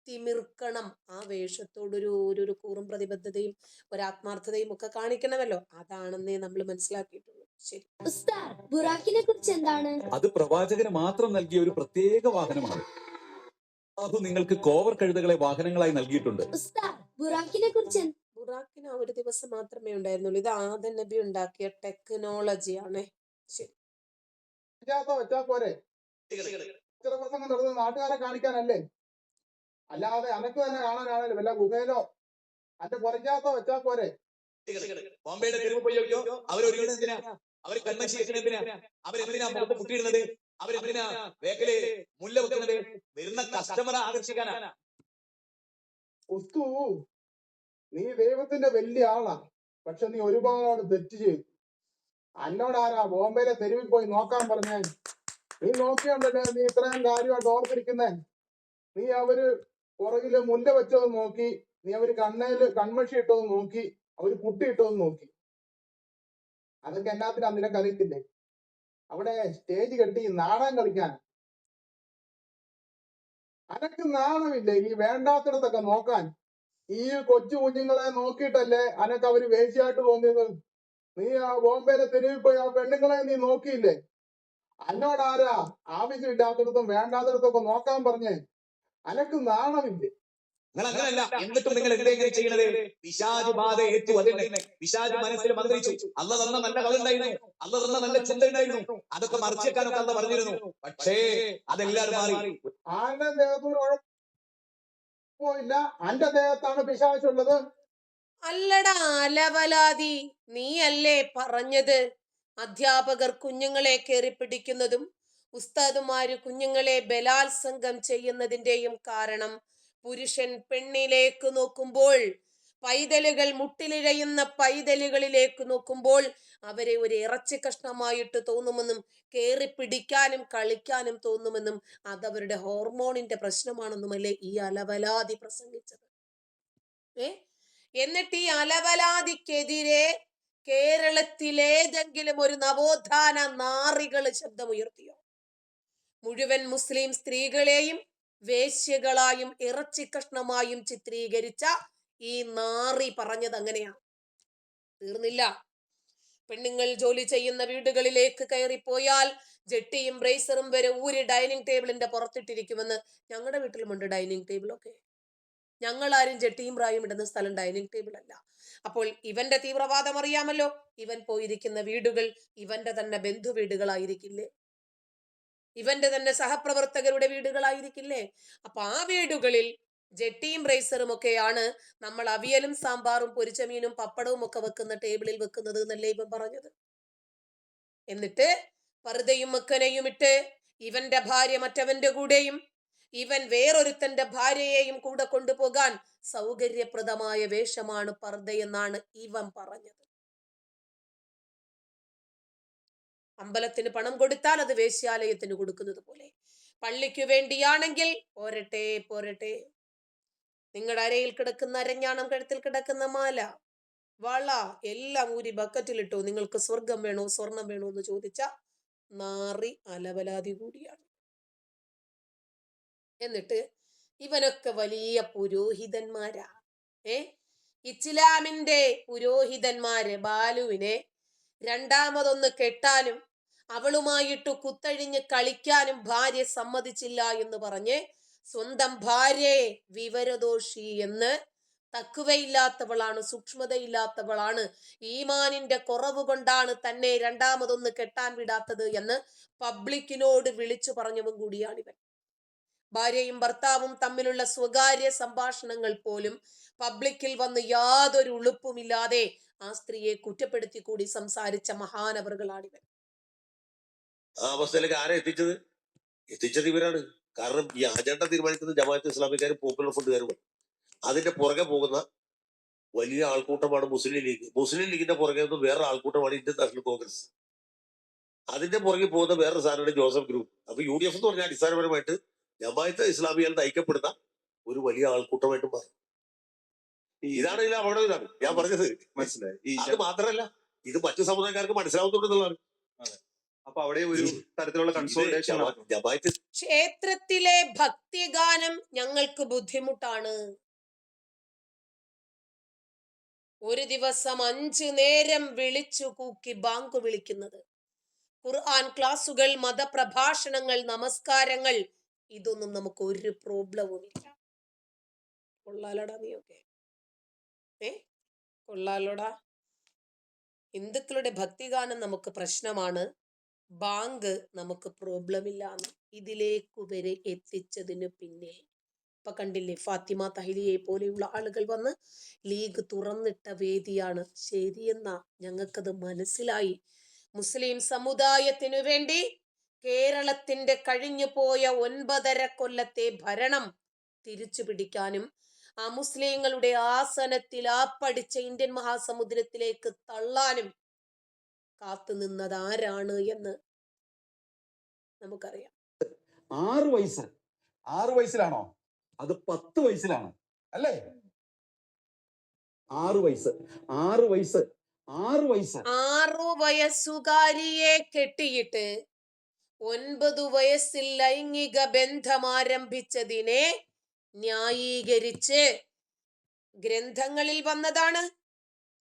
തിമിർക്കണം. ആ വേഷത്തോടൊരു ഒരു കൂറും പ്രതിബദ്ധതയും ഒരാത്മാർത്ഥതയും ഒക്കെ കാണിക്കണമല്ലോ. അതാണെന്നേ നമ്മൾ മനസ്സിലാക്കിയിട്ടുള്ളൂ. ശരി. ഉസ്താദ്, ബുറാക്കിനെ കുറിച്ച് എന്താണ്? അത് പ്രവാചകന് മാത്രം നൽകിയ ഒരു പ്രത്യേക വാഹനമാണ്. അത് നിങ്ങൾക്ക് കോവർ കഴുതകളെ വാഹനങ്ങളായി നൽകിയിട്ടുണ്ട്. ഉസ്താദ്, ബുറാക്കിനെ കുറിച്ച് ബുറാക്കിന് ഒരു ദിവസം മാത്രമേ ഉണ്ടായിരുന്നുള്ളൂ. ഇത് ആദം നബി ഉണ്ടാക്കിയ ടെക്നോളജിയാണ്. ശരി. വെച്ചാ പോരെ, പ്രസംഗം നടന്നത് നാട്ടുകാരെ കാണിക്കാനല്ലേ, അല്ലാതെ അനക്ക് തന്നെ കാണാനാണല്ലോ. വല്ല ഗുഹയിലോ അന്റെ കുറയ്ക്കാത്ത വെച്ചാ പോരെ. ബോംബെയുടെ തെരുവ് പോയി നോക്കിയോ, അവരൊരുങ്ങുന്നതിനാ, അവർ കൺമശി വെക്കുന്നതിനാ, അവരെന്തിനാ മുഖത്ത് മുട്ടിയിടുന്നത്, അവരെന്തിനാ വേക്കല് മുല്ല വെക്കുന്നത്, വരുന്ന കസ്റ്റമറെ ആകർഷിക്കാനാ. ഉസ്തു, നീ ദൈവത്തിന്റെ വലിയ ആളാ, പക്ഷെ നീ ഒരുപാട് തെറ്റ് ചെയ്തു. എന്നോടാരാ ബോംബെയിലെ തെരുവിൽ പോയി നോക്കാൻ പറഞ്ഞേ? നീ നോക്കിയോണ്ടല്ലേ നീ ഇത്രയും കാര്യമായിട്ട് ഓർത്തിരിക്കുന്നേ. നീ അവര് പുറകില് മുല്ല വെച്ചതും നോക്കി, നീ അവര് കണ്ണയില് കൺമഷി ഇട്ടതും നോക്കി, അവര് പുട്ടി ഇട്ടതും നോക്കി. അതൊക്കെ എന്നാത്തിനാ നിനക്ക് അറിയത്തില്ലേ? അവിടെ സ്റ്റേജ് കെട്ടി നാടകം കളിക്കാൻ. അനക്ക് നാണമില്ലേ ഈ വേണ്ടാത്തിടത്തൊക്കെ നോക്കാൻ? ഈ കൊച്ചു കുഞ്ഞുങ്ങളെ നോക്കിയിട്ടല്ലേ അനക്ക് അവര് വേശ്യയായിട്ട് തോന്നിയത്? നീ ആ ബോംബെയിലെ തെരുവിൽ പോയി ആ പെണ്ണുങ്ങളെ നീ നോക്കിയില്ലേ? അന്നോടാരാ ആവശ്യമില്ലാത്തിടത്തും വേണ്ടാത്തിടത്തൊക്കെ നോക്കാൻ പറഞ്ഞേ? അനക്ക് നാണമില്ലേ? നിങ്ങൾ അങ്ങനല്ല, എന്നിട്ടും നിങ്ങൾ എന്തെങ്കിലും ചെയ്യണത്? പിശാച് ബാധ ഏറ്റു. അതിനെ പിശാച് മനസ്സിൽ മന്ത്രിച്ചു. അല്ല തന്ന നല്ല കളുണ്ടായിരുന്നു, അല്ല തന്ന നല്ല ചിന്ത ഉണ്ടായിരുന്നു, അതൊക്കെ മറിച്ചേക്കാനൊക്കെ അല്ല പറഞ്ഞിരുന്നു. പക്ഷേ അതെല്ലാവരും മാറി. ആരുടെ ദേഹത്തോട് കുഴപ്പമില്ല, അന്റെ ദേഹത്താണ് പിശാചുള്ളത്. അല്ലടാ അലവലാതി, നീ അല്ലേ പറഞ്ഞത് അധ്യാപകർ കുഞ്ഞുങ്ങളെ കയറി പിടിക്കുന്നതും ഉസ്താദുമാര് കുഞ്ഞുങ്ങളെ ബലാത്സംഗം ചെയ്യുന്നതിന്റെയും കാരണം പുരുഷൻ പെണ്ണിലേക്ക് നോക്കുമ്പോൾ, പൈതലുകൾ മുട്ടിലിഴയുന്ന പൈതലുകളിലേക്ക് നോക്കുമ്പോൾ അവരെ ഒരു ഇറച്ചി കഷ്ണമായിട്ട് തോന്നുമെന്നും കയറി പിടിക്കാനും കളിക്കാനും തോന്നുമെന്നും അതവരുടെ ഹോർമോണിന്റെ പ്രശ്നമാണെന്നുമല്ലേ ഈ അലവലാതി പ്രസംഗിച്ചത്? എന്നിട്ട് ഈ അലവലാതിക്കെതിരെ കേരളത്തിലേതെങ്കിലും ഒരു നവോത്ഥാന നാറികൾ ശബ്ദമുയർത്തിയോ? മുഴുവൻ മുസ്ലിം സ്ത്രീകളെയും വേശ്യകളായും ഇറച്ചി കഷ്ണമായും ചിത്രീകരിച്ച ഈ നാറി പറഞ്ഞത് അങ്ങനെയാണ്. തീർന്നില്ല. പെണ്ണുങ്ങൾ ജോലി ചെയ്യുന്ന വീടുകളിലേക്ക് കയറിപ്പോയാൽ ജെട്ടിയും ബ്രേസറും വരെ ഊരി ഡൈനിങ് ടേബിളിന്റെ പുറത്തിട്ടിരിക്കുമെന്ന്. ഞങ്ങളുടെ വീട്ടിലുമുണ്ട് ഡൈനിങ് ടേബിളൊക്കെ. ഞങ്ങൾ ആരും ജെട്ടിയും പ്രായും ഇടുന്ന സ്ഥലം ഡൈനിങ് ടേബിൾ അല്ല. അപ്പോൾ ഇവന്റെ തീവ്രവാദം അറിയാമല്ലോ. ഇവൻ പോയിരിക്കുന്ന വീടുകൾ ഇവന്റെ തന്നെ ബന്ധു വീടുകളായിരിക്കില്ലേ? ഇവന്റെ തന്നെ സഹപ്രവർത്തകരുടെ വീടുകളായിരിക്കില്ലേ? അപ്പൊ ആ വീടുകളിൽ ജെട്ടിയും ബ്രേസറും ഒക്കെയാണ് നമ്മൾ അവിയലും സാമ്പാറും പൊരിച്ചമീനും പപ്പടവും ഒക്കെ വെക്കുന്ന ടേബിളിൽ വെക്കുന്നത് എന്നല്ലേ ഇവൻ പറഞ്ഞത്. എന്നിട്ട് പർദ്ദയും മക്കനെയും ഇട്ട് ഇവന്റെ ഭാര്യ മറ്റവന്റെ കൂടെയും ഇവൻ വേറൊരുത്തന്റെ ഭാര്യയെയും കൂടെ കൊണ്ടുപോകാൻ സൗകര്യപ്രദമായ വേഷമാണ് പർദ്ദയെന്നാണ് ഇവൻ പറഞ്ഞത്. അമ്പലത്തിന് പണം കൊടുത്താൽ അത് വേശ്യാലയത്തിന് കൊടുക്കുന്നത് പോലെ, പള്ളിക്കു വേണ്ടിയാണെങ്കിൽ പോരട്ടെ പോരട്ടെ. നിങ്ങളുടെ അരയിൽ കിടക്കുന്ന അരഞ്ഞാണം, കഴുത്തിൽ കിടക്കുന്ന മാല, വള എല്ലാം ഊരി ബക്കറ്റിലിട്ടു. നിങ്ങൾക്ക് സ്വർഗം വേണോ സ്വർണം വേണോ എന്ന് ചോദിച്ച നാറി അലവലാതി കൂടിയാണ്. എന്നിട്ട് ഇവനൊക്കെ വലിയ പുരോഹിതന്മാരാ. ഇസ്ലാമിന്റെ പുരോഹിതന്മാര് ബാലുവിനെ രണ്ടാമതൊന്ന് കെട്ടാനും അവളുമായിട്ട് കുത്തഴിഞ്ഞ് കളിക്കാനും ഭാര്യ സമ്മതിച്ചില്ല എന്ന് പറഞ്ഞ് സ്വന്തം ഭാര്യയെ വിവരദോഷി എന്ന്, തക്കുവയില്ലാത്തവളാണ്, സൂക്ഷ്മതയില്ലാത്തവളാണ്, ഈമാനിന്റെ കുറവ് കൊണ്ടാണ് തന്നെ രണ്ടാമതൊന്ന് കെട്ടാൻ വിടാത്തത് എന്ന് പബ്ലിക്കിനോട് വിളിച്ചു പറഞ്ഞവൻ കൂടിയാണിവൻ. ഭാര്യയും ഭർത്താവും തമ്മിലുള്ള സ്വകാര്യ സംഭാഷണങ്ങൾ പോലും പബ്ലിക്കിൽ വന്ന് യാതൊരു ഉളുപ്പുമില്ലാതെ ആ സ്ത്രീയെ കുറ്റപ്പെടുത്തി കൂടി സംസാരിച്ച മഹാനവറുകളാണിവൻ. ആ അവസ്ഥയിലേക്ക് ആരെ എത്തിച്ചത് ഇവരാണ്. കാരണം ഈ അജണ്ട തീരുമാനിക്കുന്നത് ജമാഅത്ത് ഇസ്ലാമിക്കാരും പോപ്പുലർ ഫണ്ടുകാരും. അതിന്റെ പുറകെ പോകുന്ന വലിയ ആൾക്കൂട്ടമാണ് മുസ്ലിം ലീഗ്. മുസ്ലിം ലീഗിന്റെ പുറകെ നിന്ന് വേറെ ആൾക്കൂട്ടമാണ് ഇന്ത്യൻ നാഷണൽ കോൺഗ്രസ്. അതിന്റെ പുറകെ പോകുന്ന വേറൊരു സാധനമാണ് ജോസഫ് ഗ്രൂപ്പ്. അപ്പൊ UDF എന്ന് പറഞ്ഞാൽ അടിസ്ഥാനപരമായിട്ട് ജമാഅത്തെ ഇസ്ലാമിയാൽ നയിക്കപ്പെടുന്ന ഒരു വലിയ ആൾക്കൂട്ടമായിട്ട് മാറും. ഇതാണ് ഇതിൽ അവിടെ ഞാൻ പറഞ്ഞത്. മനസ്സിലായി. അത് മാത്രമല്ല, ഇത് മറ്റു സമുദായക്കാർക്ക് മനസ്സിലാവുന്നുണ്ടെന്നുള്ളതാണ്. അപ്പൊ അവിടെ ഒരു തരത്തിലുള്ള കൺസോൾട്ടേഷൻ ജമാഅത്ത് ക്ഷേത്രത്തിലെ ഭക്തിഗാനം ഞങ്ങൾക്ക് ബുദ്ധിമുട്ടാണ്. ഒരു ദിവസം 5 നേരം വിളിച്ചു കൂക്കി ബാങ്ക് വിളിക്കുന്നത്, ഖുർആൻ ക്ലാസുകൾ, മതപ്രഭാഷണങ്ങൾ, നമസ്കാരങ്ങൾ, ഇതൊന്നും നമുക്ക് ഒരു പ്രോബ്ലവുമില്ല. കൊള്ളാലോടാ നീയൊക്കെ, കൊള്ളാലോടാ. ഹിന്ദുക്കളുടെ ഭക്തിഗാനം നമുക്ക് പ്രശ്നമാണ്, ബാങ്ക് നമുക്ക് പ്രോബ്ലം ഇല്ലാന്ന് ഇതിലേക്ക് വരെ എത്തിച്ചതിന് പിന്നെ ഇപ്പൊ കണ്ടില്ലേ, ഫാത്തിമ തഹ്ലിയെ പോലെയുള്ള ആളുകൾ വന്ന് ലീഗ് തുറന്നിട്ട വേദിയാണ്. ശരിയെന്നാ, ഞങ്ങൾക്കത് മനസ്സിലായി. മുസ്ലിം സമുദായത്തിനു വേണ്ടി കേരളത്തിന്റെ കഴിഞ്ഞു പോയ 9.5 കൊല്ലത്തെ ഭരണം തിരിച്ചു പിടിക്കാനും ആ മുസ്ലിങ്ങളുടെ ആസനത്തിൽ ആപ്പടിച്ച ഇന്ത്യൻ മഹാസമുദ്രത്തിലേക്ക് തള്ളാനും കാത്തു നിന്നത് ആരാണ് എന്ന് നമുക്കറിയാം. 6 വയസ്സ് 6 വയസ്സിലാണോ? അത് 10 വയസ്സിലാണ് അല്ലേ? 6 വയസ്സ് 6 വയസ്സ് 6 വയസ്സ് 6 വയസ്സുകാരിയെ കെട്ടിയിട്ട് 9 വയസ്സിൽ ലൈംഗിക ബന്ധം ആരംഭിച്ചതിനെ ന്യായീകരിച്ച് ഗ്രന്ഥങ്ങളിൽ വന്നതാണ്.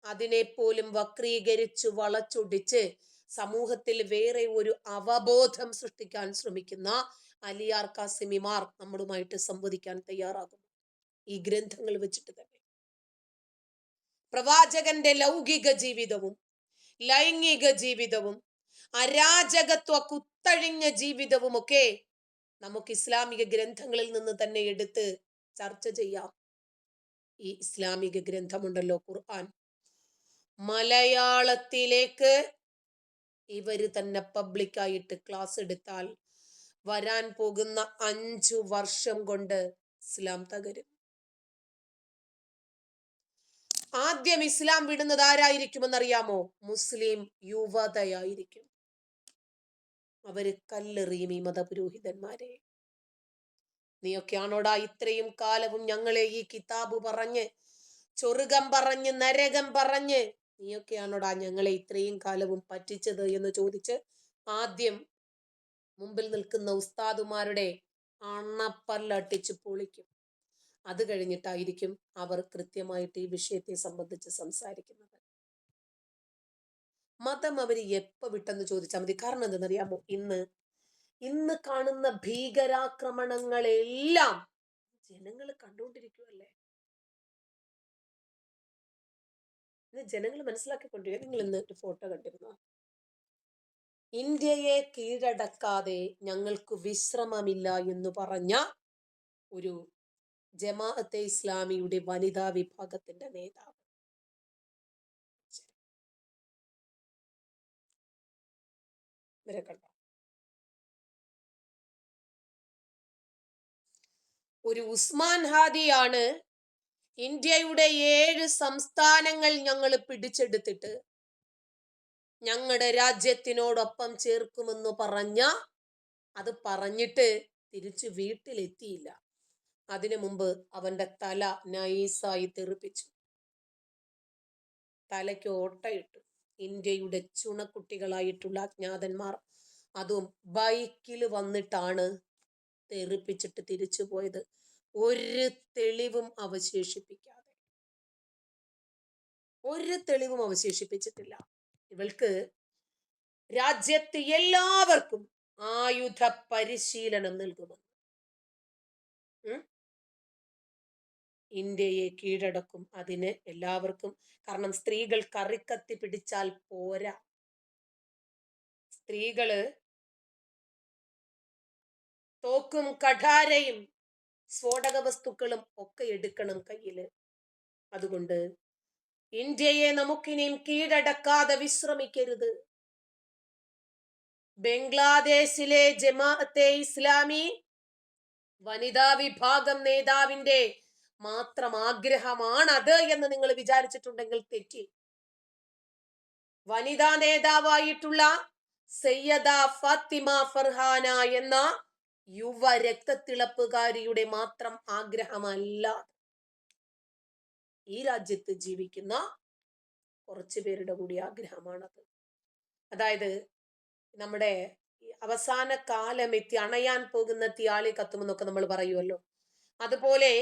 അതിനെ പോലും വക്രീകരിച്ചു വളച്ചൊടിച്ച് സമൂഹത്തിൽ വേറെ ഒരു അവബോധം സൃഷ്ടിക്കാൻ ശ്രമിക്കുന്ന അലിയാർ കാസിമിമാർ നമ്മളുമായിട്ട് സംവദിക്കാൻ തയ്യാറാകും. ഈ ഗ്രന്ഥങ്ങൾ വെച്ചിട്ട് തന്നെ പ്രവാചകന്റെ ലൗകിക ജീവിതവും ലൈംഗിക ജീവിതവും അരാജകത്വ കുത്തഴിഞ്ഞ ജീവിതവും ഒക്കെ നമുക്ക് ഇസ്ലാമിക ഗ്രന്ഥങ്ങളിൽ നിന്ന് തന്നെ എടുത്ത് ചർച്ച ചെയ്യാം. ഈ ഇസ്ലാമിക ഗ്രന്ഥമുണ്ടല്ലോ ഖുർആൻ, മലയാളത്തിലേക്ക് ഇവര് തന്നെ പബ്ലിക്കായിട്ട് ക്ലാസ് എടുത്താൽ വരാൻ പോകുന്ന 5 വർഷം കൊണ്ട് ഇസ്ലാം തകരും. ആദ്യം ഇസ്ലാം വിടുന്നത് ആരായിരിക്കുമെന്നറിയാമോ? മുസ്ലിം യുവതയായിരിക്കും. അവര് കല്ലെറിയും ഈ മതപുരോഹിതന്മാരെ. നീയൊക്കെയാണോടാ ഇത്രയും കാലവും ഞങ്ങളെ ഈ കിതാബ് പറഞ്ഞ്, ചൊറുകം പറഞ്ഞ്, നരകം പറഞ്ഞ്, നീയൊക്കെയാണോടാ ഞങ്ങളെ ഇത്രയും കാലവും പറ്റിച്ചത് എന്ന് ചോദിച്ച് ആദ്യം മുമ്പിൽ നിൽക്കുന്ന ഉസ്താദുമാരുടെ അണപ്പല്ലട്ടിച്ച് പൊളിക്കും. അത് കഴിഞ്ഞിട്ടായിരിക്കും അവർ കൃത്യമായിട്ട് ഈ വിഷയത്തെ സംബന്ധിച്ച് സംസാരിക്കുന്നത്. മതം അവര് എപ്പോ വിട്ടെന്ന് ചോദിച്ചാൽ മതി. കാരണം എന്തെന്നറിയാമോ? ഇന്ന് കാണുന്ന ഭീകരാക്രമണങ്ങളെല്ലാം ജനങ്ങൾ കണ്ടുകൊണ്ടിരിക്കുവല്ലേ. ഇത് ജനങ്ങൾ മനസ്സിലാക്കിക്കൊണ്ടിരിക്കുക. നിങ്ങൾ ഇന്ന് ഒരു ഫോട്ടോ കണ്ടിരുന്നോ? ഇന്ത്യയെ കീഴടക്കാതെ ഞങ്ങൾക്ക് വിശ്രമമില്ല എന്ന് പറഞ്ഞ ഒരു ജമാഅത്തെ ഇസ്ലാമിയുടെ വനിതാ വിഭാഗത്തിന്റെ നേതാവ്. ഇവരെ കണ്ടോ? ഒരു ഉസ്മാൻ ഹാദിയാണ് ഇന്ത്യയുടെ 7 സംസ്ഥാനങ്ങൾ ഞങ്ങൾ പിടിച്ചെടുത്തിട്ട് ഞങ്ങളുടെ രാജ്യത്തിനോടൊപ്പം ചേർക്കുമെന്ന് അത് പറഞ്ഞിട്ട് തിരിച്ചു വീട്ടിലെത്തിയില്ല. അതിനു മുമ്പ് അവന്റെ തല നൈസായി തെറിപ്പിച്ചു, തലയ്ക്ക് ഓട്ടയിട്ടു. ഇന്ത്യയുടെ ചുണക്കുട്ടികളായിട്ടുള്ള അജ്ഞാതന്മാർ അതും ബൈക്കിൽ വന്നിട്ടാണ് തെറിപ്പിച്ചിട്ട് തിരിച്ചു പോയത്, ഒരു തെളിവും അവശേഷിപ്പിക്കാതെ. ഒരു തെളിവും അവശേഷിപ്പിച്ചിട്ടില്ല. ഇവൾക്ക് രാജ്യത്ത് എല്ലാവർക്കും ആയുധ പരിശീലനം നൽകുമെന്ന്. ഇന്ത്യയെ കീഴടക്കും അതിന് എല്ലാവർക്കും. കാരണം സ്ത്രീകൾ കറിക്കത്തി പിടിച്ചാൽ പോരാ. സ്ത്രീകള് തോക്കും കഠാരയും സ്ഫോടക വസ്തുക്കളും ഒക്കെ എടുക്കണം കയ്യില്. അതുകൊണ്ട് ഇന്ത്യയെ നമുക്കിനിയും കീഴടക്കാതെ വിശ്രമിക്കരുത്. ബംഗ്ലാദേശിലെ ജമാഅത്തെ ഇസ്ലാമി വനിതാ വിഭാഗം നേതാവിന്റെ മാത്രം ആഗ്രഹമാണത് എന്ന് നിങ്ങൾ വിചാരിച്ചിട്ടുണ്ടെങ്കിൽ തെറ്റി. വനിതാ നേതാവായിട്ടുള്ള സയ്യദ ഫാത്തിമ ഫർഹാന എന്ന യുവ രക്തത്തിളപ്പുകാരിയുടെ മാത്രം ആഗ്രഹമല്ല, ഈ രാജ്യത്ത് ജീവിക്കുന്ന കുറച്ചു പേരുടെ കൂടി ആഗ്രഹമാണത്. അതായത് നമ്മുടെ ഈ അവസാന കാലമെത്തി അണയാൻ പോകുന്ന തീയാളി കത്തുമെന്നൊക്കെ നമ്മൾ പറയുമല്ലോ. അതുപോലെ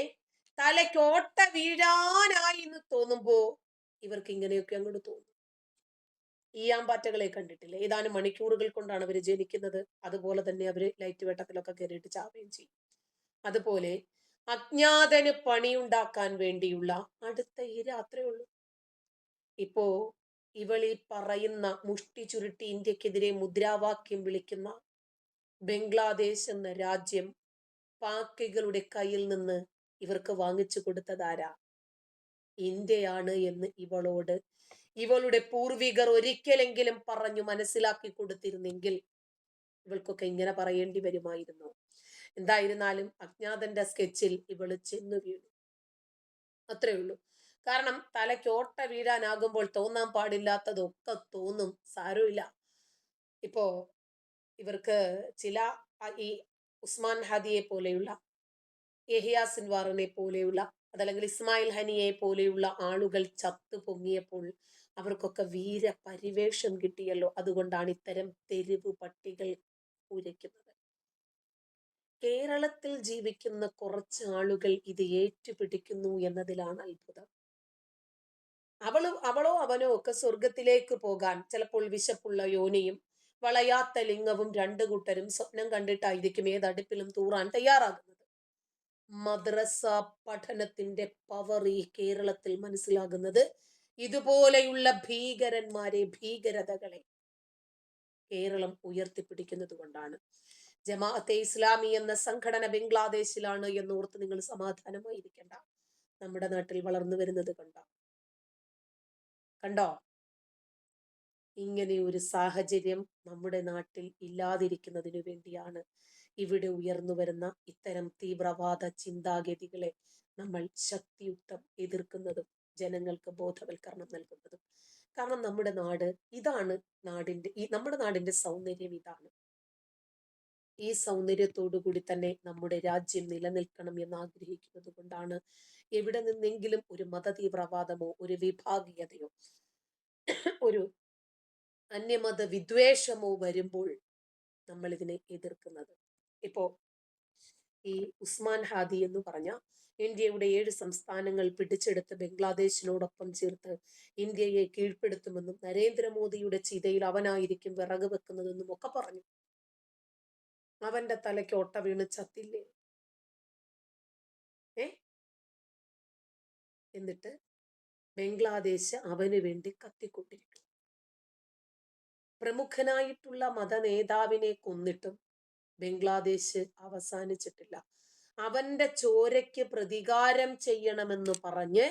തലയ്ക്കോട്ട വീഴാനായി എന്ന് തോന്നുമ്പോ ഇവർക്ക് ഇങ്ങനെയൊക്കെ അങ്ങോട്ട് തോന്നും. ഈയാമ്പാറ്റകളെ കണ്ടിട്ടില്ലേ? ഏതാനും മണിക്കൂറുകൾ കൊണ്ടാണ് അവർ ജനിക്കുന്നത്. അതുപോലെ തന്നെ അവര് ലൈറ്റ് വെട്ടത്തിലൊക്കെ കയറിയിട്ട് ചാവുകയും ചെയ്യും. അതുപോലെ അജ്ഞാതന് പണിയുണ്ടാക്കാൻ വേണ്ടിയുള്ള അടുത്ത ഇര അത്രേ ഉള്ളൂ. ഇപ്പോ ഇവളീ പറയുന്ന മുഷ്ടി ചുരുട്ടി ഇന്ത്യക്കെതിരെ മുദ്രാവാക്യം വിളിക്കുന്ന ബംഗ്ലാദേശ് എന്ന രാജ്യം പാക്കികളുടെ കയ്യിൽ നിന്ന് ഇവർക്ക് വാങ്ങിച്ചു കൊടുത്തതാരാ? ഇന്ത്യയാണ് എന്ന് ഇവളുടെ പൂർവികർ ഒരിക്കലെങ്കിലും പറഞ്ഞു മനസ്സിലാക്കി കൊടുത്തിരുന്നെങ്കിൽ ഇവൾക്കൊക്കെ ഇങ്ങനെ പറയേണ്ടി വരുമായിരുന്നു. എന്തായിരുന്നാലും അജ്ഞാതന്റെ സ്കെച്ചിൽ ഇവള് ചെന്നു വീണു, അത്രേ ഉള്ളൂ. കാരണം തലയ്ക്കോട്ട വീഴാനാകുമ്പോൾ തോന്നാൻ പാടില്ലാത്തതൊക്കെ തോന്നും. സാരമില്ല. ഇപ്പോ ഇവർക്ക് ചില ഈ ഉസ്മാൻ ഹാദിയെ പോലെയുള്ള, യഹിയ സിൻവാറിനെ പോലെയുള്ള, അതല്ലെങ്കിൽ ഇസ്മായിൽ ഹനിയെ പോലെയുള്ള ആളുകൾ ചത്തു പൊങ്ങിയപ്പോൾ അവർക്കൊക്കെ വീര പരിവേഷം കിട്ടിയല്ലോ. അതുകൊണ്ടാണ് ഇത്തരം തെരുവ് പട്ടികൾ ഉരയ്ക്കുന്നത്. കേരളത്തിൽ ജീവിക്കുന്ന കുറച്ച് ആളുകൾ ഇത് ഏറ്റുപിടിക്കുന്നു എന്നതിലാണ് അത്ഭുതം. അവളോ അവനോ ഒക്കെ സ്വർഗത്തിലേക്ക് പോകാൻ ചിലപ്പോൾ വിശപ്പുള്ള യോനിയും വളയാത്ത ലിംഗവും രണ്ടു കൂട്ടരും സ്വപ്നം കണ്ടിട്ടായിരിക്കും ഏതടുപ്പിലും തൂറാൻ തയ്യാറാകുന്നത്. മദ്രസ പഠനത്തിന്റെ പവർ ഈ കേരളത്തിൽ മനസ്സിലാകുന്നത് ഇതുപോലെയുള്ള ഭീകരതകളെ കേരളം ഉയർത്തിപ്പിടിക്കുന്നത് കൊണ്ടാണ്. ജമാഅത്തെ ഇസ്ലാമി എന്ന സംഘടന ബംഗ്ലാദേശിലാണ് എന്നോർത്ത് നിങ്ങൾ സമാധാനമായിരിക്കണ്ട. നമ്മുടെ നാട്ടിൽ വളർന്നു വരുന്നത് കണ്ടോ? ഇങ്ങനെ ഒരു സാഹചര്യം നമ്മുടെ നാട്ടിൽ ഇല്ലാതിരിക്കുന്നതിനു വേണ്ടിയാണ് ഇവിടെ ഉയർന്നു വരുന്ന ഇത്തരം തീവ്രവാദ ചിന്താഗതികളെ നമ്മൾ ശക്തിയുക്തം എതിർക്കുന്നതും ജനങ്ങൾക്ക് ബോധവൽക്കരണം നൽകുന്നതും. കാരണം നമ്മുടെ നാട് ഇതാണ്. നമ്മുടെ നാടിന്റെ സൗന്ദര്യം ഇതാണ്. ഈ സൗന്ദര്യത്തോടു കൂടി തന്നെ നമ്മുടെ രാജ്യം നിലനിൽക്കണം എന്ന് ആഗ്രഹിക്കുന്നത് കൊണ്ടാണ് എവിടെ നിന്നെങ്കിലും ഒരു മതതീവ്രവാദമോ ഒരു വിഭാഗീയതയോ ഒരു അന്യമത വിദ്വേഷമോ വരുമ്പോൾ നമ്മൾ ഇതിനെ എതിർക്കുന്നത്. ഇപ്പോ ഈ ഉസ്മാൻ ഹാദി എന്ന് പറഞ്ഞ ഇന്ത്യയുടെ 7 സംസ്ഥാനങ്ങൾ പിടിച്ചെടുത്ത് ബംഗ്ലാദേശിനോടൊപ്പം ചേർത്ത് ഇന്ത്യയെ കീഴ്പ്പെടുത്തുമെന്നും നരേന്ദ്രമോദിയുടെ ചിതയിൽ അവനായിരിക്കും വിറക് വെക്കുന്നതെന്നും ഒക്കെ പറഞ്ഞു. അവന്റെ തലയ്ക്ക് ഒട്ട വീണ് ചത്തില്ലേ? എന്നിട്ട് ബംഗ്ലാദേശ് അവന് വേണ്ടി കത്തിക്കൊണ്ടിരിക്കും. പ്രമുഖനായിട്ടുള്ള മത നേതാവിനെ കൊന്നിട്ടും ബംഗ്ലാദേശ് അവസാനിച്ചിട്ടില്ല. അവന്റെ ചോരയ്ക്ക് പ്രതികാരം ചെയ്യണമെന്ന് പറഞ്ഞ്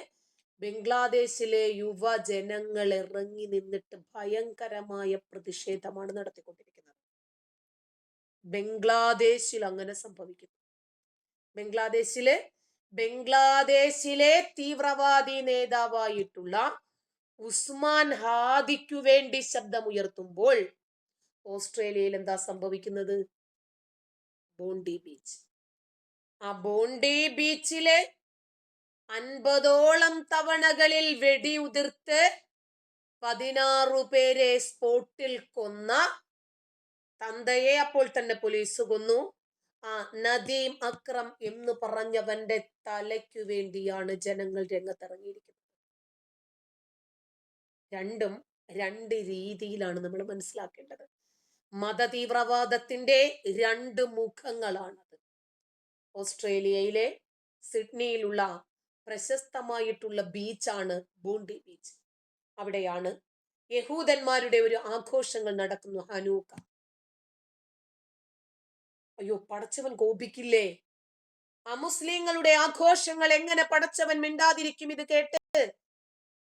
ബംഗ്ലാദേശിലെ യുവജനങ്ങൾ ഇറങ്ങി നിന്നിട്ട് ഭയങ്കരമായ പ്രതിഷേധമാണ് നടത്തിക്കൊണ്ടിരിക്കുന്നത്. ബംഗ്ലാദേശിൽ അങ്ങനെ സംഭവിക്കുന്നു. ബംഗ്ലാദേശിലെ തീവ്രവാദി നേതാവായിട്ടുള്ള ഉസ്മാൻ ഹാദിക്കു വേണ്ടി ശബ്ദമുയർത്തുമ്പോൾ ഓസ്ട്രേലിയയിൽ എന്താ സംഭവിക്കുന്നത്? Bondi beach. ആ ബോണ്ടി ബീച്ചിലെ 50ഓളം തവണകളിൽ വെടിയുതിർത്ത് 16 പേരെ സ്പോട്ടിൽ കൊന്ന തന്തയെ അപ്പോൾ തന്നെ പോലീസ് കൊന്നു. ആ നദീം അക്രം എന്ന് പറഞ്ഞവന്റെ തലയ്ക്കു വേണ്ടിയാണ് ജനങ്ങൾ രംഗത്തിറങ്ങിയിരിക്കുന്നത്. രണ്ടും 2 രീതിയിലാണ് നമ്മൾ മനസ്സിലാക്കേണ്ടത്. മതതീവ്രവാദത്തിന്റെ 2 മുഖങ്ങളാണത്. ഓസ്ട്രേലിയയിലെ സിഡ്നിയിലുള്ള പ്രശസ്തമായിട്ടുള്ള ബീച്ചാണ് ബോണ്ടി ബീച്ച്. അവിടെയാണ് യഹൂദന്മാരുടെ ഒരു ആഘോഷങ്ങൾ നടക്കുന്നു, ഹനൂക്ക. അയ്യോ, പടച്ചവൻ കോപിക്കില്ലേ? അമുസ്ലിങ്ങളുടെ ആഘോഷങ്ങൾ എങ്ങനെ പടച്ചവൻ മിണ്ടാതിരിക്കും? ഇത് കേട്ട്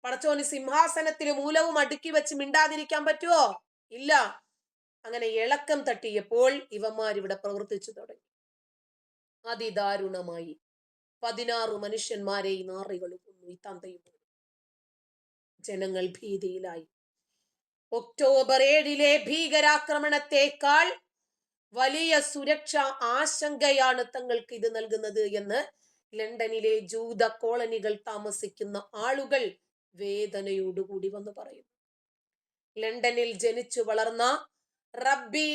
പടച്ചവന് സിംഹാസനത്തിന് മൂലവും അടുക്കി വെച്ച് മിണ്ടാതിരിക്കാൻ പറ്റുമോ? ഇല്ല. അങ്ങനെ ഇളക്കം തട്ടിയപ്പോൾ ഇവന്മാരിവിടെ പ്രവർത്തിച്ചു തുടങ്ങി. അതിദാരുണമായി 16 മനുഷ്യന്മാരെ ഈ നാറികൾ കൊന്നു. ഈ തന്തയും ജനങ്ങൾ ഭീതിയിലായി. ഒക്ടോബർ 7 ഭീകരാക്രമണത്തെക്കാൾ വലിയ സുരക്ഷാ ആശങ്കയാണ് തങ്ങൾക്ക് ഇത് നൽകുന്നത് എന്ന് ലണ്ടനിലെ ജൂത കോളനികൾ താമസിക്കുന്ന ആളുകൾ വേദനയോടുകൂടി വന്ന് പറയുന്നു. ലണ്ടനിൽ ജനിച്ചു വളർന്ന റബ്ബി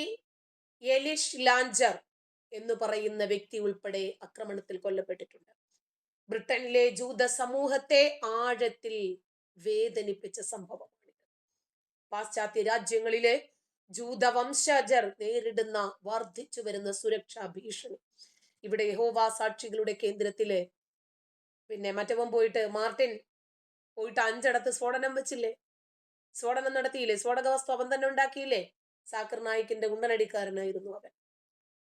എലിഷ് ലാഞ്ചർ എന്ന് പറയുന്ന വ്യക്തി ഉൾപ്പെടെ ആക്രമണത്തിൽ കൊല്ലപ്പെട്ടിട്ടുണ്ട്. ബ്രിട്ടനിലെ ജൂത സമൂഹത്തെ ആഴത്തിൽ വേദനിപ്പിച്ച സംഭവമാണ്. പാശ്ചാത്യ രാജ്യങ്ങളിലെ ജൂതവംശജർ നേരിടുന്ന വർദ്ധിച്ചു വരുന്ന സുരക്ഷാ ഭീഷണി. ഇവിടെ യഹോവ സാക്ഷികളുടെ കേന്ദ്രത്തില് മറ്റവൻ മാർട്ടിൻ പോയിട്ട് 5 സ്ഫോടനം വെച്ചില്ലേ, സ്ഫോടനം നടത്തിയില്ലേ, സ്ഫോടക വസ്തു അവൻ തന്നെ ഉണ്ടാക്കിയില്ലേ. സാക്കിർ നായിക്കിന്റെ ഉണ്ടനടിക്കാരനായിരുന്നു അവൻ.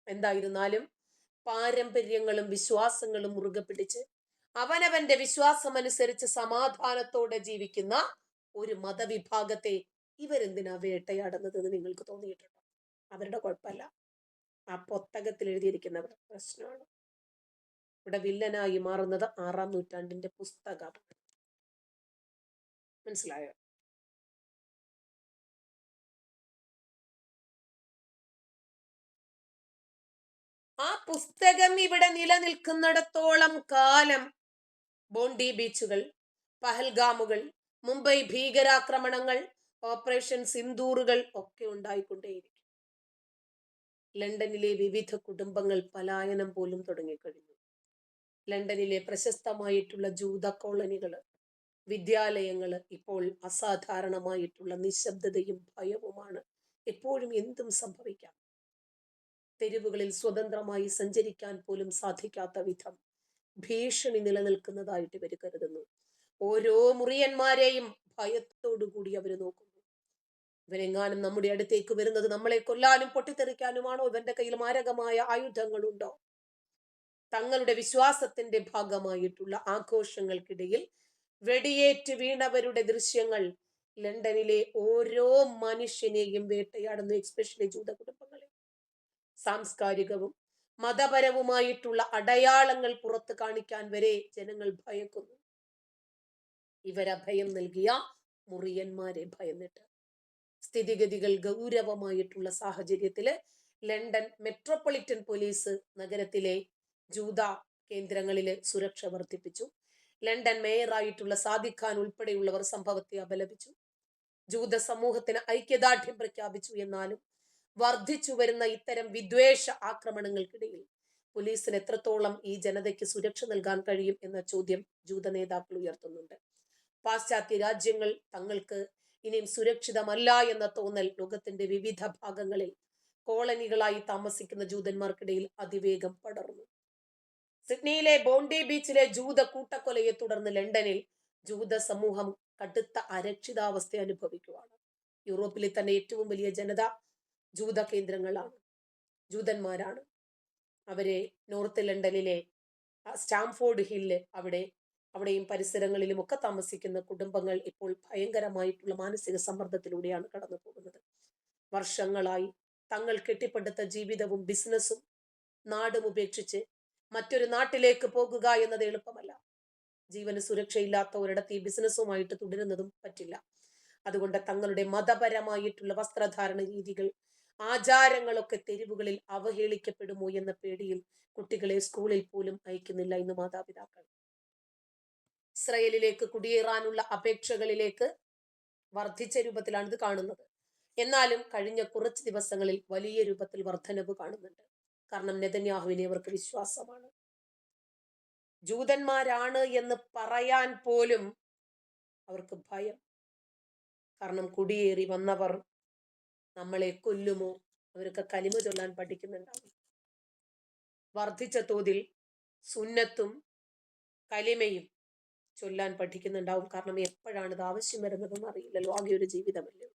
എന്തായിരുന്നാലും പാരമ്പര്യങ്ങളും വിശ്വാസങ്ങളും മുറുകെ പിടിച്ച് അവനവന്റെ വിശ്വാസം അനുസരിച്ച് സമാധാനത്തോടെ ജീവിക്കുന്ന ഒരു മതവിഭാഗത്തെ ഇവരെന്തിനാ വേട്ടയാടുന്നത് എന്ന് നിങ്ങൾക്ക് തോന്നിയിട്ടുണ്ടോ? അവരുടെ കുഴപ്പമല്ല, ആ പുസ്തകത്തിൽ എഴുതിയിരിക്കുന്നവരുടെ പ്രശ്നമാണ്. ഇവിടെ വില്ലനായി മാറുന്നത് 6-ാം നൂറ്റാണ്ടിന്റെ പുസ്തകമാണ്. മനസ്സിലായോ? ആ പുസ്തകം ഇവിടെ നിലനിൽക്കുന്നിടത്തോളം കാലം ബോണ്ടി ബീച്ചുകൾ, പഹൽഗാമുകൾ, മുംബൈ ഭീകരാക്രമണങ്ങൾ, ഓപ്പറേഷൻ സിന്ദൂറുകൾ ഒക്കെ ഉണ്ടായിക്കൊണ്ടേയിരിക്കും. ലണ്ടനിലെ വിവിധ കുടുംബങ്ങൾ പലായനം പോലും തുടങ്ങിക്കഴിഞ്ഞു. ലണ്ടനിലെ പ്രശസ്തമായിട്ടുള്ള ജൂത കോളനികള്, വിദ്യാലയങ്ങള് ഇപ്പോൾ അസാധാരണമായിട്ടുള്ള നിശബ്ദതയും ഭയവുമാണ്. എപ്പോഴും എന്തും സംഭവിക്കാം. തെരുവുകളിൽ സ്വതന്ത്രമായി സഞ്ചരിക്കാൻ പോലും സാധിക്കാത്ത വിധം ഭീഷണി നിലനിൽക്കുന്നതായിട്ട് ഇവർ കരുതുന്നു. ഓരോ മുറിയന്മാരെയും ഭയത്തോടുകൂടി അവർ നോക്കുന്നു. ഇവരെങ്ങാനും നമ്മുടെ അടുത്തേക്ക് വരുന്നത് നമ്മളെ കൊല്ലാനും പൊട്ടിത്തെറിക്കാനുമാണോ? ഇവന്റെ കയ്യിൽ മാരകമായ ആയുധങ്ങളുണ്ടോ? തങ്ങളുടെ വിശ്വാസത്തിന്റെ ഭാഗമായിട്ടുള്ള ആഘോഷങ്ങൾക്കിടയിൽ വെടിയേറ്റ് വീണവരുടെ ദൃശ്യങ്ങൾ ലണ്ടനിലെ ഓരോ മനുഷ്യനെയും വേട്ടയാടുന്നു. എസ്പെഷ്യലി ജൂത കുടുംബങ്ങളെ. സാംസ്കാരികവും മതപരവുമായിട്ടുള്ള അടയാളങ്ങൾ പുറത്ത് കാണിക്കാൻ വരെ ജനങ്ങൾ ഭയക്കുന്നു. ഇവരഭയം നൽകിയ മുറിയന്മാരെ ഭയന്നിട്ട്. സ്ഥിതിഗതികൾ ഗൗരവമായിട്ടുള്ള സാഹചര്യത്തില് ലണ്ടൻ മെട്രോപൊളിറ്റൻ പോലീസ് നഗരത്തിലെ ജൂത കേന്ദ്രങ്ങളില് സുരക്ഷ വർദ്ധിപ്പിച്ചു. ലണ്ടൻ മേയറായിട്ടുള്ള സാദിഖ് ഖാൻ ഉൾപ്പെടെയുള്ളവർ സംഭവത്തെ അപലപിച്ചു. ജൂത സമൂഹത്തിന് ഐക്യദാർഢ്യം പ്രഖ്യാപിച്ചു. എന്നാലും വർദ്ധിച്ചു വരുന്ന ഇത്തരം വിദ്വേഷ ആക്രമണങ്ങൾക്കിടയിൽ പോലീസിന് എത്രത്തോളം ഈ ജനതയ്ക്ക് സുരക്ഷ നൽകാൻ കഴിയും എന്ന ചോദ്യം ജൂത നേതാക്കൾ ഉയർത്തുന്നുണ്ട്. പാശ്ചാത്യ രാജ്യങ്ങൾ തങ്ങൾക്ക് ഇനിയും സുരക്ഷിതമല്ല എന്ന തോന്നൽ ലോകത്തിന്റെ വിവിധ ഭാഗങ്ങളിൽ കോളനികളായി താമസിക്കുന്ന ജൂതന്മാർക്കിടയിൽ അതിവേഗം പടർന്നു. സിഡ്നിയിലെ ബോണ്ടി ബീച്ചിലെ ജൂത കൂട്ടക്കൊലയെ തുടർന്ന് ലണ്ടനിൽ ജൂത സമൂഹം കടുത്ത അരക്ഷിതാവസ്ഥ അനുഭവിക്കുകയാണ്. യൂറോപ്പിലെ തന്നെ ഏറ്റവും വലിയ ജനത ജൂത കേന്ദ്രങ്ങളാണ്, ജൂതന്മാരാണ്. അവരെ നോർത്ത് ലണ്ടനിലെ സ്റ്റാംഫോർഡ് ഹില്ല് അവിടെയും പരിസരങ്ങളിലും ഒക്കെ താമസിക്കുന്ന കുടുംബങ്ങൾ ഇപ്പോൾ ഭയങ്കരമായിട്ടുള്ള മാനസിക സമ്മർദ്ദത്തിലൂടെയാണ് കടന്നു പോകുന്നത്. വർഷങ്ങളായി തങ്ങൾ കെട്ടിപ്പടുത്ത ജീവിതവും ബിസിനസ്സും നാടും ഉപേക്ഷിച്ച് മറ്റൊരു നാട്ടിലേക്ക് പോകുക എന്നത് എളുപ്പമല്ല. ജീവന് സുരക്ഷയില്ലാത്ത ഒരിടത്ത് ഈ ബിസിനസ്സുമായിട്ട് തുടരുന്നതും പറ്റില്ല. അതുകൊണ്ട് തങ്ങളുടെ മതപരമായിട്ടുള്ള വസ്ത്രധാരണ രീതികൾ, ആചാരങ്ങളൊക്കെ തെരുവുകളിൽ അവഹേളിക്കപ്പെടുമോ എന്ന പേടിയിൽ കുട്ടികളെ സ്കൂളിൽ പോലും അയക്കുന്നില്ല ഇന്ന് മാതാപിതാക്കൾ. ഇസ്രയേലിലേക്ക് കുടിയേറാനുള്ള അപേക്ഷകളിലേക്ക് വർദ്ധിച്ച രൂപത്തിലാണ് ഇത് കാണുന്നത്. എന്നാലും കഴിഞ്ഞ കുറച്ച് ദിവസങ്ങളിൽ വലിയ രൂപത്തിൽ വർധനവ് കാണുന്നുണ്ട്. കാരണം നെതന്യാഹുവിനെ അവർക്ക് വിശ്വാസമാണ്. ജൂതന്മാരാണ് എന്ന് പറയാൻ പോലും അവർക്ക് ഭയം. കാരണം കുടിയേറി വന്നവർ നമ്മളെ കൊല്ലുമോ? അവരൊക്കെ കലിമ ചൊല്ലാൻ പഠിക്കുന്നുണ്ടാവും. വർദ്ധിച്ച തോതിൽ സുന്നത്തും കലിമയും ചൊല്ലാൻ പഠിക്കുന്നുണ്ടാവും. കാരണം എപ്പോഴാണ് ഇത് ആവശ്യം വരുന്നതെന്ന് അറിയില്ലല്ലോ. ആകെ ഒരു ജീവിതമല്ലേ.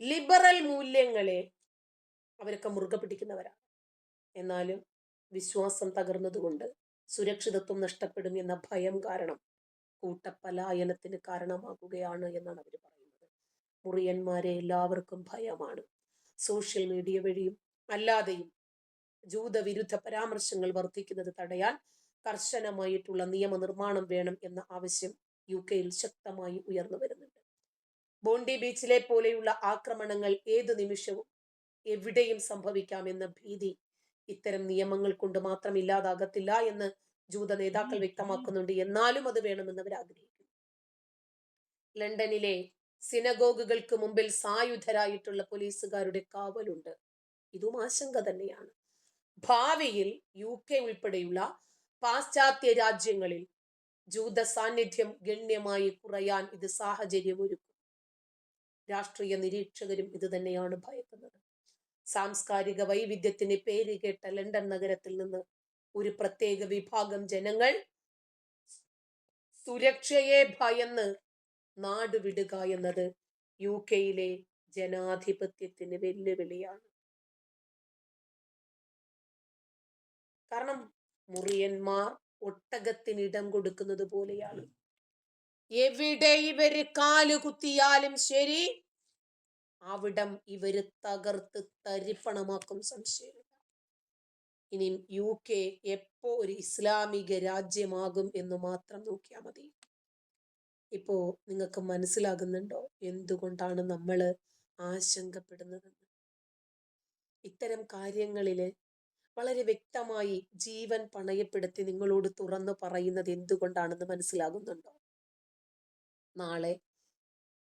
ലിബറൽ മൂല്യങ്ങളെ അവരൊക്കെ മുറുകെ പിടിക്കുന്നവരാണ്. എന്നാലും വിശ്വാസം തകർന്നതുകൊണ്ട് സുരക്ഷിതത്വം നഷ്ടപ്പെടും എന്ന ഭയം കാരണം കൂട്ടപ്പലായനത്തിന് കാരണമാകുകയാണ് എന്നാണ് അവർ പറയുന്നത്. മുറിയന്മാരെ എല്ലാവർക്കും ഭയമാണ്. സോഷ്യൽ മീഡിയ വഴിയും അല്ലാതെയും ജൂതവിരുദ്ധ പരാമർശങ്ങൾ വർദ്ധിക്കുന്നത് തടയാൻ കർശനമായിട്ടുള്ള നിയമനിർമ്മാണം വേണം എന്ന ആവശ്യം UK ശക്തമായി ഉയർന്നു വരുന്നുണ്ട്. ബോണ്ടി ബീച്ചിലെ പോലെയുള്ള ആക്രമണങ്ങൾ ഏതു നിമിഷവും എവിടെയും സംഭവിക്കാമെന്ന ഭീതി ഇത്തരം നിയമങ്ങൾ കൊണ്ട് മാത്രം ഇല്ലാതാകത്തില്ല എന്ന് ജൂത നേതാക്കൾ വ്യക്തമാക്കുന്നുണ്ട്. എന്നാലും അത് വേണമെന്ന് അവർ ആഗ്രഹിക്കുന്നു. ലണ്ടനിലെ സിനഗോഗുകൾക്ക് മുമ്പിൽ സായുധരായിട്ടുള്ള പോലീസുകാരുടെ കാവലുണ്ട്. ഇതും ആശങ്ക തന്നെയാണ്. ഭാവിയിൽ UK ഉൾപ്പെടെയുള്ള പാശ്ചാത്യ രാജ്യങ്ങളിൽ ജൂത സാന്നിധ്യം ഗണ്യമായി കുറയാൻ ഇത് സാഹചര്യമൊരുക്കും. രാഷ്ട്രീയ നിരീക്ഷകരും ഇത് തന്നെയാണ് ഭയക്കുന്നത്. സാംസ്കാരിക വൈവിധ്യത്തിന് പേരുകേട്ട ലണ്ടൻ നഗരത്തിൽ നിന്ന് ഒരു പ്രത്യേക വിഭാഗം ജനങ്ങൾ സുരക്ഷയെ ഭയന്ന് നാടുവിടുക എന്നത് UK-യിലെ ജനാധിപത്യത്തിന് വെല്ലുവിളിയാണ്. കാരണം മുറിയന്മാർ ഒട്ടകത്തിന് ഇടം കൊടുക്കുന്നത് പോലെയാണ്. എവിടെ ഇവര് കാലുകുത്തിയാലും ശരി, അവിടം ഇവര് തകർത്ത് തരിപ്പണമാക്കും, സംശയമില്ല. ഇനിയും UK എപ്പോ ഒരു ഇസ്ലാമിക രാജ്യമാകും എന്ന് മാത്രം നോക്കിയാൽ മതി. ഇപ്പോ നിങ്ങൾക്ക് മനസ്സിലാകുന്നുണ്ടോ എന്തുകൊണ്ടാണ് നമ്മൾ ആശങ്കപ്പെടുന്നതെന്ന്? ഇത്തരം കാര്യങ്ങളില് വളരെ വ്യക്തമായി ജീവൻ പണയപ്പെടുത്തി നിങ്ങളോട് തുറന്നു പറയുന്നത് എന്തുകൊണ്ടാണെന്ന് മനസ്സിലാകുന്നുണ്ടോ? നാളെ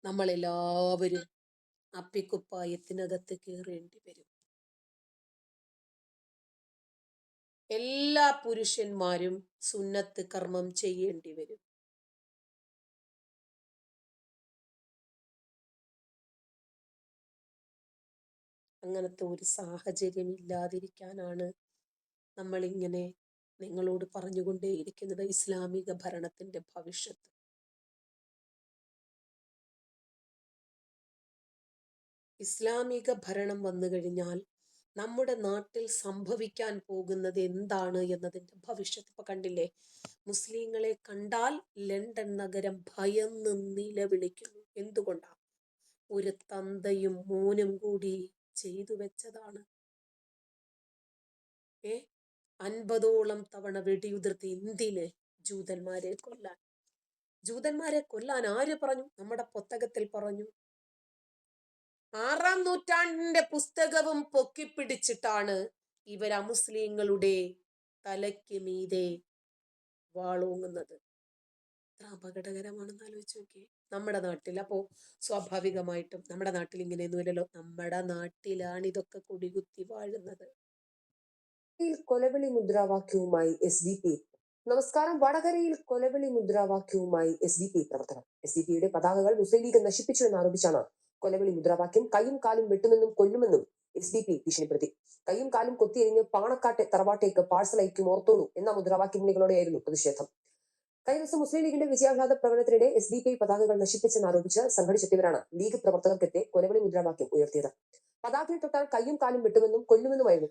നമ്മളെല്ലാവരും അപ്പിക്കുപ്പായത്തിനകത്ത് കയറേണ്ടി വരും. എല്ലാ പുരുഷന്മാരും സുന്നത്ത് കർമ്മം ചെയ്യേണ്ടി വരും. അങ്ങനത്തെ ഒരു സാഹചര്യം ഇല്ലാതിരിക്കാനാണ് നമ്മളിങ്ങനെ നിങ്ങളോട് പറഞ്ഞുകൊണ്ടേയിരിക്കുന്നത് ഇസ്ലാമിക ഭരണത്തിന്റെ ഭവിഷ്യത്ത്. ഇസ്ലാമിക ഭരണം വന്നു കഴിഞ്ഞാൽ നമ്മുടെ നാട്ടിൽ സംഭവിക്കാൻ പോകുന്നത് എന്താണ് എന്നതിന്റെ ഭവിഷ്യത്ത് ഇപ്പൊ കണ്ടില്ലേ. മുസ്ലിങ്ങളെ കണ്ടാൽ ലണ്ടൻ നഗരം ഭയന്ന് നിലവിളിക്കുന്നു. എന്തുകൊണ്ടാ? ഒരു തന്തയും മോനും കൂടി ചെയ്തു വെച്ചതാണ്. 50ഓളം തവണ വെടിയുതിർത്തി. എന്തിന്? ജൂതന്മാരെ കൊല്ലാൻ. ജൂതന്മാരെ കൊല്ലാൻ ആര് പറഞ്ഞു? നമ്മുടെ പുസ്തകത്തിൽ പറഞ്ഞു. 6-ാം നൂറ്റാണ്ടിന്റെ പുസ്തകവും പൊക്കിപ്പിടിച്ചിട്ടാണ് ഇവർ അമുസ്ലിങ്ങളുടെ തലയ്ക്ക് മീതെ വാളോങ്ങുന്നത്. എത്ര അപകടകരമാണെന്ന് ആലോചിച്ച് നോക്കിയേ. നമ്മുടെ നാട്ടിൽ അപ്പോ സ്വാഭാവികമായിട്ടും നമ്മുടെ നാട്ടിൽ ഇങ്ങനെയൊന്നുമില്ലല്ലോ. നമ്മുടെ നാട്ടിലാണ് ഇതൊക്കെ കൊടികുത്തി വാഴുന്നത്. കൊലവിളി മുദ്രാവാക്യവുമായി SDP. നമസ്കാരം. വടകരയിൽ കൊലവിളി മുദ്രാവാക്യവുമായി SDP പ്രവർത്തകർ. SDP-യുടെ പതാകകൾ മുസ്ലിം ലീഗ് നശിപ്പിച്ചു എന്നാരോപിച്ചാണ് കൊലവിളി മുദ്രാവാക്യം. കൈയും കാലും വെട്ടുമെന്നും കൊല്ലുമെന്നും SDP ഭീഷണിപ്പെടുത്തി. കൈയും കാലും കൊത്തിയെരിഞ്ഞ് പാണക്കാട്ടെ തറവാട്ടേക്ക് പാഴ്സൽ അയക്കും ഓർത്തോളൂ എന്ന മുദ്രാവാക്യങ്ങളികളോടെയായിരുന്നു പ്രതിഷേധം. കഴിഞ്ഞ ദിവസം മുസ്ലിം ലീഗിന്റെ വിജയാഹ്ലാദ പ്രകടനത്തിനിടെ SDP പതാകകൾ നശിപ്പിച്ചെന്നാരോപിച്ച് സംഘടിച്ചെത്തിയവരാണ് ലീഗ് പ്രവർത്തകർക്കെതിരെ കൊലവിളി മുദ്രാവാക്യം ഉയർത്തിയത്. പതാകയിൽ തൊട്ടാൽ കയ്യും കാലും വെട്ടുമെന്നും കൊല്ലുമെന്നുമായിരുന്നു.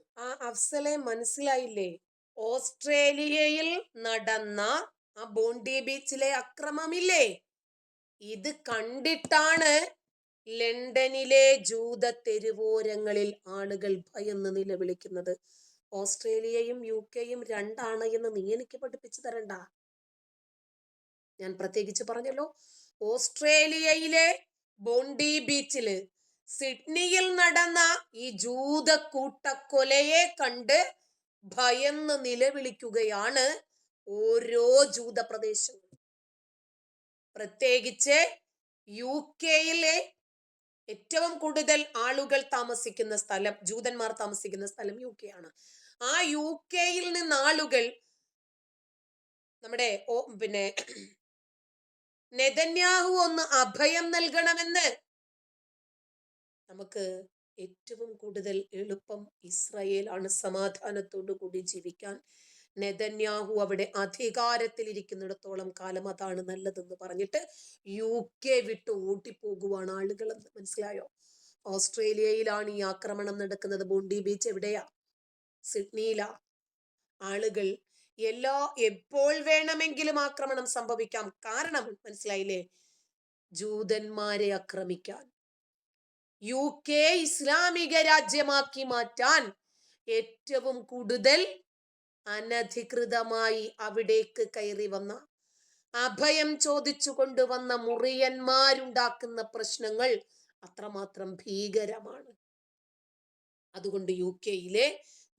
അഫ്സലെ, മനസ്സിലായില്ലേ? ഓസ്ട്രേലിയയിൽ നടന്ന ആ ബോണ്ടി ബീച്ചിലെ അക്രമമില്ലേ, ഇത് കണ്ടിട്ടാണ് ലണ്ടനിലെ ജൂത തെരുവോരങ്ങളിൽ ആളുകൾ ഭയന്ന് നിലവിളിക്കുന്നത്. ഓസ്ട്രേലിയയും UK-യും രണ്ടാണ് എന്ന് നീ എനിക്ക് പഠിപ്പിച്ചു തരണ്ട. ഞാൻ പ്രത്യേകിച്ച് പറഞ്ഞല്ലോ, ഓസ്ട്രേലിയയിലെ ബോണ്ടി ബീച്ചില് സിഡ്നിയിൽ നടന്ന ഈ ജൂത കൂട്ടക്കൊലയെ കണ്ട് ഭയന്ന് നിലവിളിക്കുകയാണ് ഓരോ ജൂത പ്രദേശങ്ങളും. പ്രത്യേകിച്ച് UK-യിലെ ഏറ്റവും കൂടുതൽ ആളുകൾ താമസിക്കുന്ന സ്ഥലം, ജൂതന്മാർ താമസിക്കുന്ന സ്ഥലം UK-യാണ്. ആ UK-യിൽ നിന്ന് ആളുകൾ നമ്മുടെ നെതന്യാഹു ഒന്ന് അഭയം നൽകണമെന്ന്. നമുക്ക് ഏറ്റവും കൂടുതൽ എളുപ്പം ഇസ്രായേലാണ് സമാധാനത്തോടു കൂടി ജീവിക്കാൻ. നെതന്യാഹു അവിടെ അധികാരത്തിൽ ഇരിക്കുന്നിടത്തോളം കാലം അതാണ് നല്ലതെന്ന് പറഞ്ഞിട്ട് UK വിട്ട് ഓടിപ്പോകുവാണ് ആളുകൾ. മനസ്സിലായോ? ഓസ്ട്രേലിയയിലാണ് ഈ ആക്രമണം നടക്കുന്നത്. ബോണ്ടി ബീച്ച് എവിടെയാ? സിഡ്നിയിലാ. ആളുകൾ എപ്പോൾ വേണമെങ്കിലും ആക്രമണം സംഭവിക്കാം. കാരണം മനസ്സിലായില്ലേ? ജൂതന്മാരെ ആക്രമിക്കാൻ, UK ഇസ്ലാമിക രാജ്യമാക്കി മാറ്റാൻ ഏറ്റവും കൂടുതൽ അനധികൃതമായി അവിടേക്ക് കയറി വന്ന, അഭയം ചോദിച്ചു കൊണ്ടുവന്ന മുറിയന്മാരുണ്ടാക്കുന്ന പ്രശ്നങ്ങൾ അത്രമാത്രം ഭീകരമാണ്. അതുകൊണ്ട് UK-യിലെ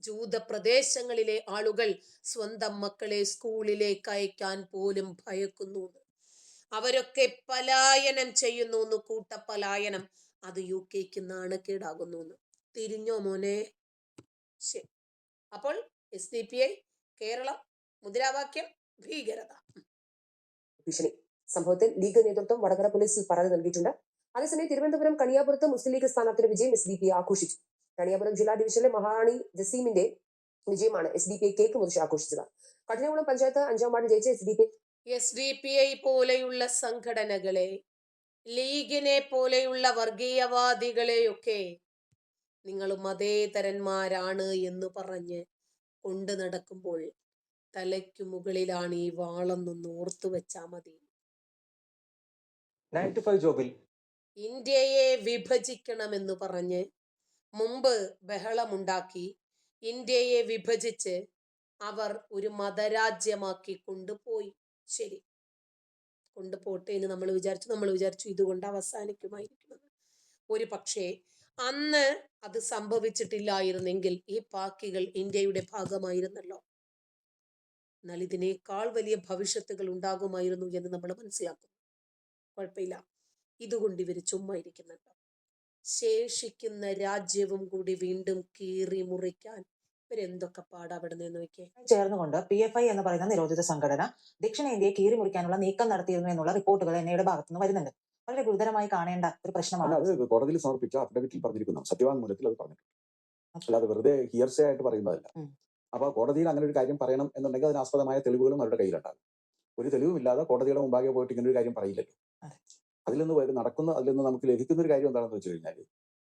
ജൂത പ്രദേശങ്ങളിലെ ആളുകൾ സ്വന്തം മക്കളെ സ്കൂളിലേക്ക് അയക്കാൻ പോലും ഭയക്കുന്നു. അവരൊക്കെ പലായനം ചെയ്യുന്നു, കൂട്ടപ്പലായനം. അത് UK നാണക്കേടാകുന്നു. തിരിഞ്ഞോ മോനെ? ശരി. അപ്പോൾ SDPI കേരളം മുദ്രാവാക്യം ഭീകരത. ഭീഷണി സംഭവത്തിൽ ലീഗ് നേതൃത്വം വടകര പോലീസിൽ പരാതി നൽകിയിട്ടുണ്ട്. അതേസമയം തിരുവനന്തപുരം കണിയാപുരത്ത് മുസ്ലിം ലീഗ് സ്ഥാനാർത്ഥിയുടെ വിജയം SDPI ആഘോഷിച്ചു. കണിയാപുരം ജില്ലാ ഡിവിഷനിലെ മഹാറാണി ജസീമിന്റെ വിജയമാണ് SDPI കേക്ക് മുറിച്ച് ആഘോഷിച്ചത്. കഠിനകുളം പഞ്ചായത്ത് 5-ാം വാർഡിൽ ജയിച്ച SDPI പോലെയുള്ള സംഘടനകളെ, ലീഗിനെ പോലെയുള്ള വർഗീയവാദികളെയൊക്കെ നിങ്ങൾ മതേതരന്മാരാണ് എന്ന് പറഞ്ഞ് കൊണ്ടു നടക്കുമ്പോൾ തലയ്ക്കു മുകളിലാണ് ഈ വാളെന്നൊന്ന് ഓർത്തു വെച്ചാ മതി. 9 to 5 ജോബിൽ ഇന്ത്യയെ വിഭജിക്കണമെന്ന് പറഞ്ഞ് മുമ്പ് ബഹളമുണ്ടാക്കി ഇന്ത്യയെ വിഭജിച്ച് അവർ ഒരു മതരാജ്യമാക്കി കൊണ്ടുപോയി. ശരി, കൊണ്ടുപോട്ടെ എന്ന് നമ്മൾ വിചാരിച്ചു ഇതുകൊണ്ട് അവസാനിക്കുമായിരിക്കുമെന്ന്. ഒരു പക്ഷേ അന്ന് അത് സംഭവിച്ചിട്ടില്ലായിരുന്നെങ്കിൽ ഈ പാക്കികൾ ഇന്ത്യയുടെ ഭാഗമായിരുന്നല്ലോ. എന്നാൽ ഇതിനേക്കാൾ വലിയ ഭവിഷ്യത്തുകൾ ഉണ്ടാകുമായിരുന്നു എന്ന് നമ്മൾ മനസ്സിലാക്കുന്നു. കുഴപ്പമില്ല, ഇതുകൊണ്ട് ഇവര് ചുമ്മാ ഇരിക്കുന്നുണ്ട്. ശേഷിക്കുന്ന രാജ്യവും കൂടി വീണ്ടും കീറി മുറിക്കാൻ ഇവരെന്തൊക്കെ പാടാവിടുന്ന നോക്കിയേ. ചേർന്നുകൊണ്ട് PFI എന്ന് പറയുന്ന നിരോധിത സംഘടന ദക്ഷിണേന്ത്യയെ കീറി മുറിക്കാനുള്ള നീക്കം നടത്തിയിരുന്നു എന്നുള്ള റിപ്പോർട്ടുകൾ എന്നയുടെ ഭാഗത്തുനിന്ന് വരുന്നുണ്ട്. വളരെ ഗുരുതരമായി കാണേണ്ട ഒരു പ്രശ്നമാണ്. അത് കോടതിയിൽ സമർപ്പിച്ച അഫിഡവിറ്റിൽ പറഞ്ഞിരിക്കുന്നു, സത്യവാങ്മൂലത്തിൽ അത് പറഞ്ഞിട്ടുണ്ട്. അല്ലാതെ വെറുതെ ഹിയർസേ ആയിട്ട് പറയുന്നതല്ല. അപ്പൊ കോടതിയിൽ അങ്ങനെ ഒരു കാര്യം പറയണം എന്നുണ്ടെങ്കിൽ അതിനാസ്പദമായ തെളിവുകളും അവരുടെ കയ്യിലുണ്ടാകും. ഒരു തെളിവുമില്ലാതെ കോടതിയുടെ മുമ്പാകെ പോയിട്ട് ഇങ്ങനെ ഒരു കാര്യം പറയില്ലല്ലോ. അതിൽ നിന്ന് നമുക്ക് ലഭിക്കുന്ന ഒരു കാര്യം എന്താണെന്ന് വെച്ച് കഴിഞ്ഞാൽ,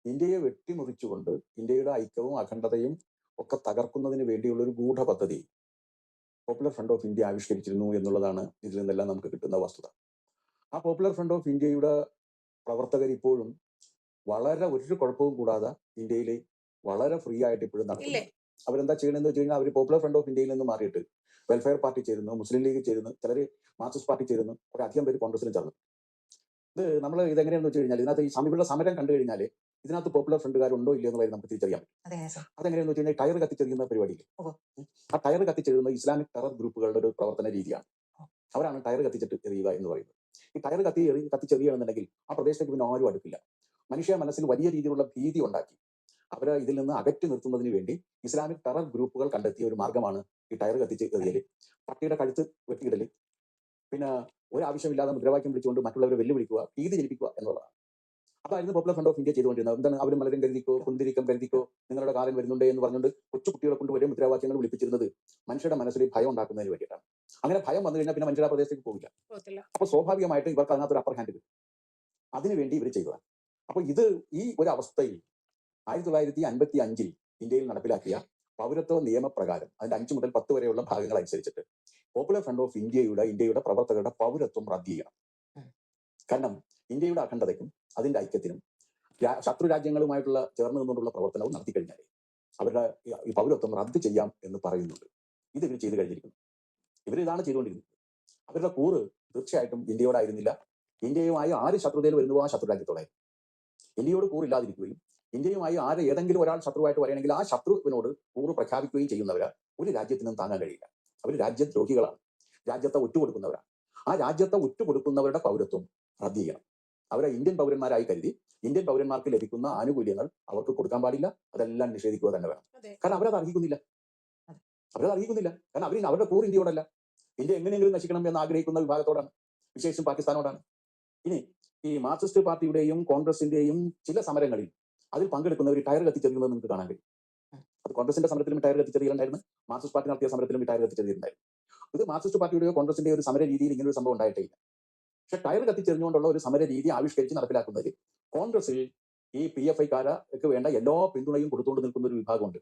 ഇന്ത്യയെ വെട്ടിമുറിച്ചുകൊണ്ട് ഇന്ത്യയുടെ ഐക്യവും അഖണ്ഡതയും ഒക്കെ തകർക്കുന്നതിന് വേണ്ടിയുള്ള ഒരു ഗൂഢ പദ്ധതി പോപ്പുലർ ഫ്രണ്ട് ഓഫ് ഇന്ത്യ ആവിഷ്കരിച്ചിരുന്നു എന്നുള്ളതാണ് ഇതിൽ നിന്നെല്ലാം നമുക്ക് കിട്ടുന്ന വസ്തുത. ആ പോപ്പുലർ ഫ്രണ്ട് ഓഫ് ഇന്ത്യയുടെ പ്രവർത്തകർ ഇപ്പോഴും വളരെ ഒരു കുഴപ്പവും കൂടാതെ ഇന്ത്യയിൽ വളരെ ഫ്രീ ആയിട്ട് ഇപ്പോഴും നടക്കുന്നു. അവരെന്താ ചെയ്യണമെന്ന് വെച്ച് കഴിഞ്ഞാൽ അവർ പോപ്പുലർ ഫ്രണ്ട് ഓഫ് ഇന്ത്യയിൽ നിന്ന് മാറിയിട്ട് വെൽഫെയർ പാർട്ടി ചേരുന്നു, മുസ്ലിം ലീഗ് ചേരുന്നു, ചിലർ മാർക്സിസ്റ്റ് പാർട്ടി ചേരുന്നു, കുറെ അധികം പേര് കോൺഗ്രസിലും ചേർന്നു. ഇത് നമ്മൾ ഇതെങ്ങനെയാണെന്ന് വെച്ച് കഴിഞ്ഞാൽ, ഇതിനകത്ത് ഈ സമീപമുള്ള സമരം കണ്ടു കഴിഞ്ഞാൽ ഇതിനകത്ത് പോപ്പുലർ ഫ്രണ്ടുകാരുണ്ടോ ഇല്ലയോ എന്നുള്ളത് നമുക്ക് തിരിച്ചറിയാൻ പറ്റും. അതെങ്ങനെയാണെന്ന് വെച്ച് കഴിഞ്ഞാൽ ടയർ കത്തിച്ചെറിയുന്ന പരിപാടിയിൽ ആ ടയർ കത്തിച്ചെറിയുന്ന ഇസ്ലാമിക് ടെറർ ഗ്രൂപ്പുകളുടെ ഒരു പ്രവർത്തന രീതിയാണ്. അവരാണ് ടയർ കത്തിച്ചിട്ട് എറിയുക എന്ന് പറയുന്നത്. ഈ ടയർ കത്തിച്ചെറിയുകയാണെന്നുണ്ടെങ്കിൽ ആ പ്രദേശത്തേക്ക് പിന്നെ ആരും അടുക്കില്ല. മനുഷ്യ മനസ്സിൽ വലിയ രീതിയിലുള്ള ഭീതി ഉണ്ടാക്കി അവരെ ഇതിൽ നിന്ന് അകറ്റി നിർത്തുന്നതിന് വേണ്ടി ഇസ്ലാമിക് ടെറർ ഗ്രൂപ്പുകൾ കണ്ടെത്തിയ ഒരു മാർഗമാണ് ഈ ടയർ കത്തിച്ച് എറിയല്, പട്ടിയുടെ കഴുത്ത് വെട്ടിയിടല്, പിന്നെ ഒരാവശ്യമില്ലാതെ മുദ്രാവാക്യം വിളിച്ചുകൊണ്ട് മറ്റുള്ളവരെ വെല്ലുവിളിക്കുക, ഭീതി ജനിപ്പിക്കുക എന്നുള്ളതാണ്. അതായിരുന്നു പോപ്പുലർ ഫ്രണ്ട് ഓഫ് ഇന്ത്യ ചെയ്തുകൊണ്ടിരുന്നത്. എന്താണ് അവർ മലരും കരുതിക്കോ, കുന്തിരിക്കം കരുതിക്കോ, നിങ്ങളുടെ കാലം വരുന്നുണ്ട് എന്ന് പറഞ്ഞുകൊണ്ട് കൊച്ചു കുട്ടികളെ കൊണ്ട് വലിയ മുദ്രാവാക്യങ്ങൾ വിളിപ്പിച്ചിരുന്നത് മനുഷ്യരുടെ മനസ്സിൽ ഭയം ഉണ്ടാക്കുന്നതിന് വേണ്ടിയിട്ടാണ്. അങ്ങനെ ഭയം വന്നു കഴിഞ്ഞാൽ പിന്നെ മനുഷ്യരുടെ പ്രദേശത്തേക്ക് പോകില്ല. അപ്പൊ സ്വാഭാവികമായിട്ട് ഇവർക്ക് അതിനകത്തൊരു അപ്പർ ഹാൻഡ് കിട്ടും. അതിനുവേണ്ടി ഇവർ ചെയ്തതാണ്. അപ്പൊ ഈ ഒരു അവസ്ഥയിൽ 1955 ഇന്ത്യയിൽ നടപ്പിലാക്കിയ പൗരത്വ നിയമപ്രകാരം അതിന്റെ 5 മുതൽ 10 വരെയുള്ള ഭാഗങ്ങൾ അനുസരിച്ചിട്ട് പോപ്പുലർ ഫ്രണ്ട് ഓഫ് ഇന്ത്യയുടെ പ്രവർത്തകരുടെ പൗരത്വം റദ്ദ് ചെയ്യണം. കാരണം ഇന്ത്യയുടെ അഖണ്ഡതയ്ക്കും അതിന്റെ ഐക്യത്തിനും ശത്രു രാജ്യങ്ങളുമായിട്ടുള്ള ചേർന്ന് നിന്നുകൊണ്ടുള്ള പ്രവർത്തനവും നടത്തി കഴിഞ്ഞാൽ അവരുടെ ഈ പൗരത്വം റദ്ദ് ചെയ്യാം എന്ന് പറയുന്നുണ്ട്. ഇത് ഇവർ ചെയ്തു കഴിഞ്ഞിരിക്കുന്നു. ഇവരിതാണ് ചെയ്തുകൊണ്ടിരുന്നത്. അവരുടെ കൂറ് തീർച്ചയായിട്ടും ഇന്ത്യയോടായിരുന്നില്ല. ഇന്ത്യയുമായി ആര് ശത്രുതയിൽ വരുന്നുവോ ആ ശത്രു രാജ്യത്തോടെ. ഇന്ത്യയോട് കൂറില്ലാതിരിക്കുകയും ഇന്ത്യയുമായി ഏതെങ്കിലും ഒരാൾ ശത്രുവായിട്ട് വരികയാണെങ്കിൽ ആ ശത്രുവിനോട് കൂറ് പ്രഖ്യാപിക്കുകയും ചെയ്യുന്നവരാ ഒരു രാജ്യത്തിനും താങ്ങാൻ കഴിയില്ല. അവർ രാജ്യദ്രോഹികളാണ്, രാജ്യത്തെ ഒറ്റുകൊടുക്കുന്നവരാണ്. ആ രാജ്യത്തെ ഒറ്റുകൊടുക്കുന്നവരുടെ പൗരത്വം റദ്ദ് ചെയ്യണം. അവരെ ഇന്ത്യൻ പൗരന്മാരായി കരുതി ഇന്ത്യൻ പൗരന്മാർക്ക് ലഭിക്കുന്ന ആനുകൂല്യങ്ങൾ അവർക്ക് കൊടുക്കാൻ പാടില്ല. അതെല്ലാം നിഷേധിക്കുക തന്നെ വേണം. കാരണം അവരത് അർഹിക്കുന്നില്ല. കാരണം അവരുടെ കൂറ് ഇന്ത്യയോടല്ല. ഇന്ത്യ എങ്ങനെയെങ്കിലും നശിക്കണം എന്ന് ആഗ്രഹിക്കുന്ന വിഭാഗത്തോടാണ്, വിശേഷിച്ചും പാകിസ്ഥാനോടാണ്. ഇനി ഈ മാർക്സിസ്റ്റ് പാർട്ടിയുടെയും കോൺഗ്രസിന്റെയും ചില സമരങ്ങളിൽ അതിൽ പങ്കെടുക്കുന്നവർ ടയർ കത്തിച്ചെറിയുന്നത് നിങ്ങൾക്ക് കാണാൻ കഴിയും. അത് കോൺഗ്രസിന്റെ സമരത്തിലും ടയർ കത്തിച്ചെറിയലുണ്ടായിരുന്നു, മാർക്സിസ്റ്റ് പാർട്ടി നടത്തിയ സമരത്തിലും ടയർ കത്തിച്ചെറിയുണ്ടായിരുന്നു. ഇത് മാർക്സിസ്റ്റ് പാർട്ടിയുടെയോ കോൺഗ്രസിന്റെയോ ഒരു സമര രീതിയിൽ ഇങ്ങനെ ഒരു സംഭവം ഉണ്ടായിട്ടേ ഇല്ല. പക്ഷെ ടയർ കത്തിച്ചെറിഞ്ഞുകൊണ്ടുള്ള ഒരു സമര രീതി ആവിഷ്കരിച്ച് നടപ്പിലാക്കുന്നതിൽ കോൺഗ്രസിൽ ഈ PFIക്കാർക്ക് വേണ്ട എല്ലാ പിന്തുണയും കൊടുത്തുകൊണ്ട് നിൽക്കുന്ന ഒരു വിഭാഗമുണ്ട്.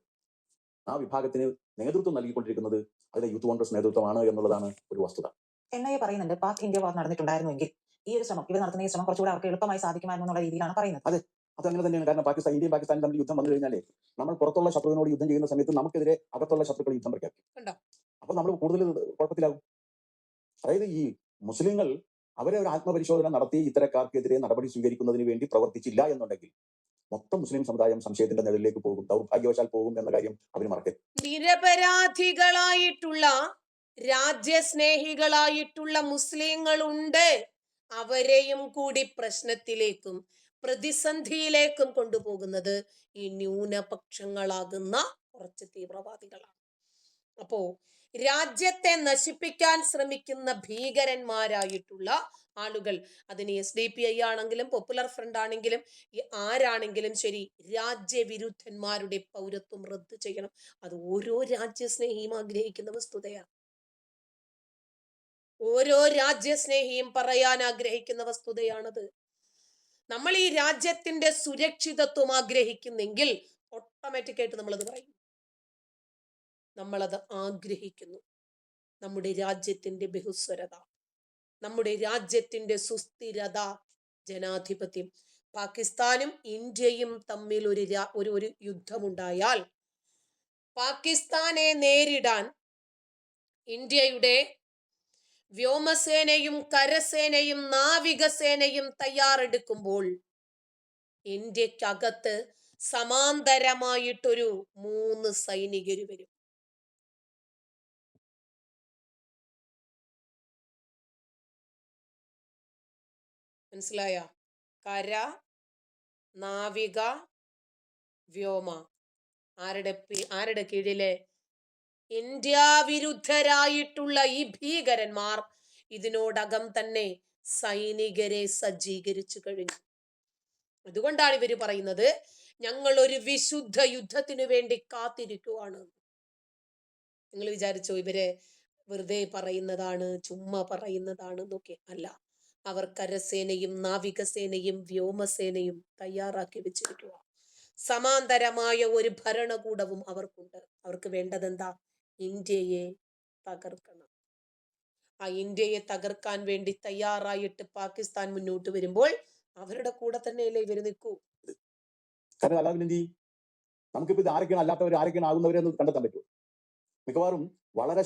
ആ വിഭാഗത്തിന് നേതൃത്വം നൽകിക്കൊണ്ടിരിക്കുന്നത് അതിലെ യൂത്ത് കോൺഗ്രസ് നേതൃത്വമാണ് എന്നുള്ളതാണ് ഒരു വസ്തുത. NIA പറയുന്നുണ്ട് പാക് ഇന്ത്യ വാർ നടന്നിട്ടുണ്ടായിരുന്നുവെങ്കിൽ ഈ ഒരു ശ്രമം, ഇവർ നടത്തുന്ന ഈ ശ്രമം കുറച്ചുകൂടെ അവർക്ക് എളുപ്പമായി സാധിക്കുമായിരുന്നു എന്നുള്ള രീതിയിലാണ് പറയുന്നത്. അതങ്ങനെ തന്നെയാണ്. കാരണം ഇന്ത്യയും പാകിസ്ഥാനും തമ്മിൽ യുദ്ധം വന്നു കഴിഞ്ഞാൽ നമ്മൾ പുറത്തുള്ള ശത്രുവിനോട് യുദ്ധം ചെയ്യുന്ന സമയത്ത് നമുക്കെതിരെ അകത്തുള്ള ശത്രുക്കൾ യുദ്ധം പ്രഖ്യാപിക്കും. അപ്പൊ നമ്മൾ കൂടുതൽ കുഴപ്പത്തിലാകും. അതായത് ഈ മുസ്ലിങ്ങൾ അവരെ ഒരു ആത്മപരിശോധന നടത്തി ഇത്തരക്കാർക്കെതിരെ നടപടി സ്വീകരിക്കുന്നതിന് വേണ്ടി പ്രവർത്തിച്ചില്ല എന്നുണ്ടെങ്കിൽ മൊത്തം മുസ്ലിം സമുദായം സംശയത്തിന്റെ നിഴലിലേക്ക് പോകും, ദൗർഭാഗ്യവശാൽ പോകും എന്ന കാര്യം അവർ മറക്കരുത്. നിരപരാധികളായിട്ടുള്ള രാജ്യസ്നേഹികളായിട്ടുള്ള മുസ്ലിങ്ങളുണ്ട്. അവരെയും കൂടി പ്രശ്നത്തിലേക്കും പ്രതിസന്ധിയിലേക്കും കൊണ്ടുപോകുന്നത് ഈ ന്യൂനപക്ഷങ്ങളാകുന്ന കുറച്ച് തീവ്രവാദികളാണ്. അപ്പോ രാജ്യത്തെ നശിപ്പിക്കാൻ ശ്രമിക്കുന്ന ഭീകരന്മാരായിട്ടുള്ള ആളുകൾ, അതിന് SDPI ആണെങ്കിലും പോപ്പുലർ ഫ്രണ്ട് ആണെങ്കിലും ആരാണെങ്കിലും ശരി, രാജ്യവിരുദ്ധന്മാരുടെ പൗരത്വം റദ്ദ് ചെയ്യണം. അത് ഓരോ രാജ്യസ്നേഹിയും ആഗ്രഹിക്കുന്ന വസ്തുതയാണ്. ഓരോ രാജ്യസ്നേഹിയും പറയാൻ ആഗ്രഹിക്കുന്ന വസ്തുതയാണത്. നമ്മൾ ഈ രാജ്യത്തിന്റെ സുരക്ഷിതത്വം ആഗ്രഹിക്കുന്നെങ്കിൽ ഓട്ടോമാറ്റിക്കായിട്ട് നമ്മളത് പറയും. നമ്മളത് ആഗ്രഹിക്കുന്നു. നമ്മുടെ രാജ്യത്തിന്റെ ബഹുസ്വരത, നമ്മുടെ രാജ്യത്തിന്റെ സുസ്ഥിരത, ജനാധിപത്യം. പാകിസ്ഥാനും ഇന്ത്യയും തമ്മിൽ ഒരു യുദ്ധമുണ്ടായാൽ പാകിസ്ഥാനെ നേരിടാൻ ഇന്ത്യയുടെ വ്യോമസേനയും കരസേനയും നാവികസേനയും തയ്യാറെടുക്കുമ്പോൾ ഇന്ത്യക്കകത്ത് സമാന്തരമായിട്ടൊരു 3 സൈനികര് വരും. മനസ്സിലായ? കര, നാവിക, വ്യോമ. ആരുടെ കീഴിലെ? ഇന്ത്യ വിരുദ്ധരായിട്ടുള്ള ഈ ഭീകരന്മാർ ഇതിനോടകം തന്നെ സൈനികരെ സജ്ജീകരിച്ചു കഴിഞ്ഞു. അതുകൊണ്ടാണ് ഇവര് പറയുന്നത് ഞങ്ങൾ ഒരു വിശുദ്ധ യുദ്ധത്തിന് വേണ്ടി കാത്തിരിക്കുവാണ്. നിങ്ങൾ വിചാരിച്ചോ ഇവരെ വെറുതെ പറയുന്നതാണ്, ചുമ്മാ പറയുന്നതാണ് എന്നൊക്കെ? അല്ല, അവർ കരസേനയും നാവികസേനയും വ്യോമസേനയും തയ്യാറാക്കി വെച്ചിരിക്കുക. സമാന്തരമായ ഒരു ഭരണകൂടവും അവർക്കുണ്ട്. അവർക്ക് വേണ്ടതെന്താ? ഇന്ത്യയെ തകർക്കണം. ആ ഇന്ത്യയെ തകർക്കാൻ വേണ്ടി തയ്യാറായിട്ട് പാകിസ്ഥാൻ മുന്നോട്ട് വരുമ്പോൾ അവരുടെ കൂടെ തന്നെയല്ലേ ഇവര് നിൽക്കൂ. കാരണം അല്ലാതെ എന്ത് ചെയ്യും? നമുക്കിപ്പോ ഇത് ആരൊക്കെയാണ് അല്ലാത്തവർ, ആരൊക്കെയാണ് ആകുന്നവരെന്ന് കണ്ടെത്താൻ പറ്റുമോ? മിക്കവാറും വളരെ